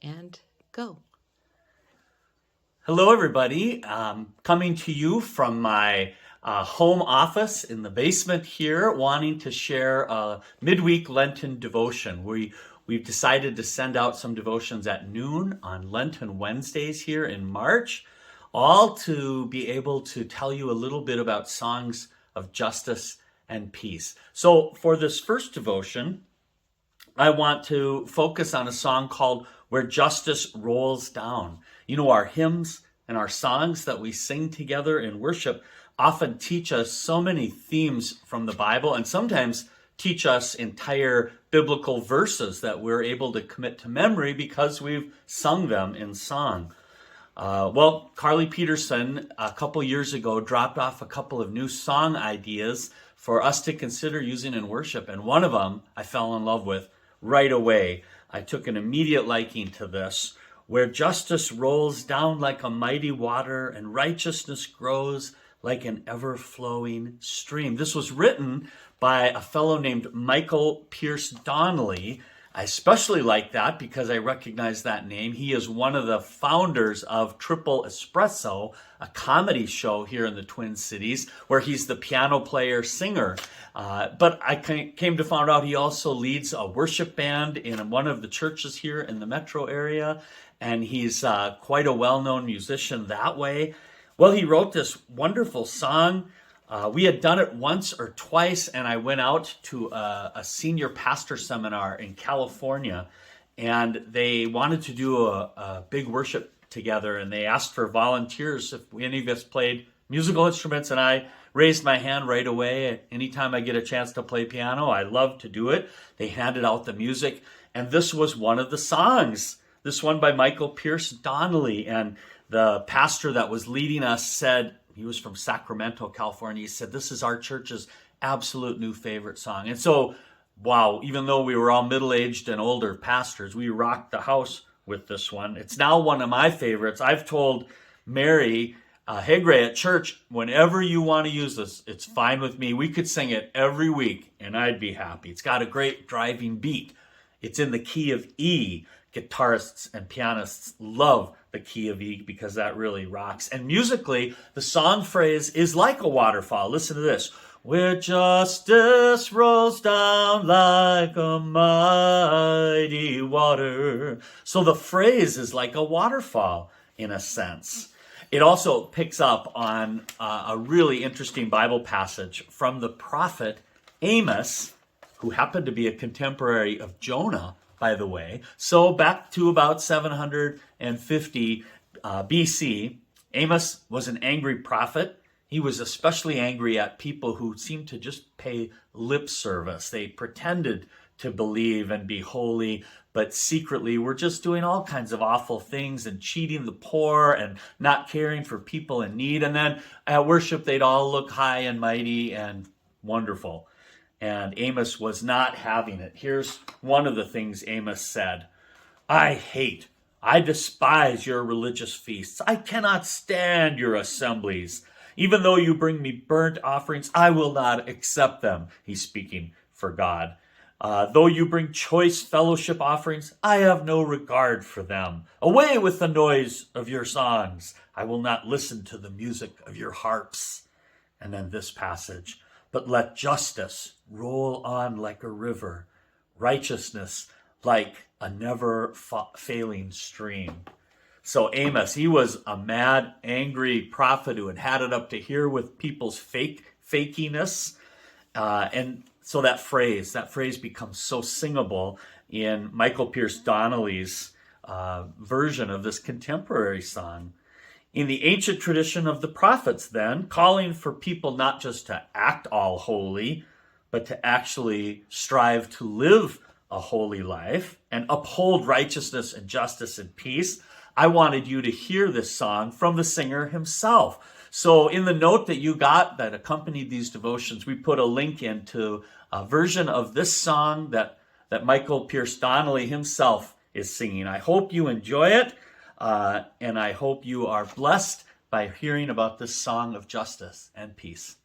and go. Hello, everybody. Coming to you from my home office in the basement here, wanting to share a midweek Lenten devotion. We've decided to send out some devotions at noon on Lenten Wednesdays here in March, all to be able to tell you a little bit about songs of justice and peace. So for this first devotion, I want to focus on a song called Where Justice Rolls Down. You know, our hymns and our songs that we sing together in worship often teach us so many themes from the Bible, and sometimes teach us entire biblical verses that we're able to commit to memory because we've sung them in song. Well, Carly Peterson, a couple years ago, dropped off a couple of new song ideas for us to consider using in worship, and one of them I fell in love with right away. I took an immediate liking to this. Where justice rolls down like a mighty water and righteousness grows like an ever-flowing stream. This was written by a fellow named Michael Pierce Donnelly. I especially like that because I recognize that name. He is one of the founders of Triple Espresso, a comedy show here in the Twin Cities, where he's the piano player singer. But I came to find out he also leads a worship band in one of the churches here in the metro area, and he's quite a well-known musician that way. Well, he wrote this wonderful song. We had done it once or twice, and I went out to a senior pastor seminar in California, and they wanted to do a big worship together, and they asked for volunteers if any of us played musical instruments, and I raised my hand right away. Anytime I get a chance to play piano, I love to do it. They handed out the music, and this was one of the songs, this one by Michael Pierce Donnelly, and the pastor that was leading us said, he was from Sacramento, California. He said, this is our church's absolute new favorite song. And so, wow, even though we were all middle-aged and older pastors, we rocked the house with this one. It's now one of my favorites. I've told Mary Hegre at church, whenever you want to use this, it's fine with me. We could sing it every week, and I'd be happy. It's got a great driving beat. It's in the key of E. Guitarists and pianists love the key of E because that really rocks. And musically, the song phrase is like a waterfall. Listen to this. Where justice rolls down like a mighty water. So the phrase is like a waterfall in a sense. It also picks up on a really interesting Bible passage from the prophet Amos, who happened to be a contemporary of Jonah, by the way. So back to about 750 BC, Amos was an angry prophet. He was especially angry at people who seemed to just pay lip service. They pretended to believe and be holy, but secretly were just doing all kinds of awful things and cheating the poor and not caring for people in need. And then at worship, they'd all look high and mighty and wonderful. And Amos was not having it. Here's one of the things Amos said. I despise your religious feasts. I cannot stand your assemblies. Even though you bring me burnt offerings, I will not accept them. He's speaking for God. Though you bring choice fellowship offerings, I have no regard for them. Away with the noise of your songs. I will not listen to the music of your harps. And then this passage. But let justice roll on like a river, righteousness like a never-failing stream. So Amos, he was a mad, angry prophet who had it up to here with people's fakiness. And so that phrase becomes so singable in Michael Pierce Donnelly's version of this contemporary song. In the ancient tradition of the prophets, then, calling for people not just to act all holy, but to actually strive to live a holy life and uphold righteousness and justice and peace, I wanted you to hear this song from the singer himself. So in the note that you got that accompanied these devotions, we put a link into a version of this song that Michael Pierce Donnelly himself is singing. I hope you enjoy it. And I hope you are blessed by hearing about this song of justice and peace.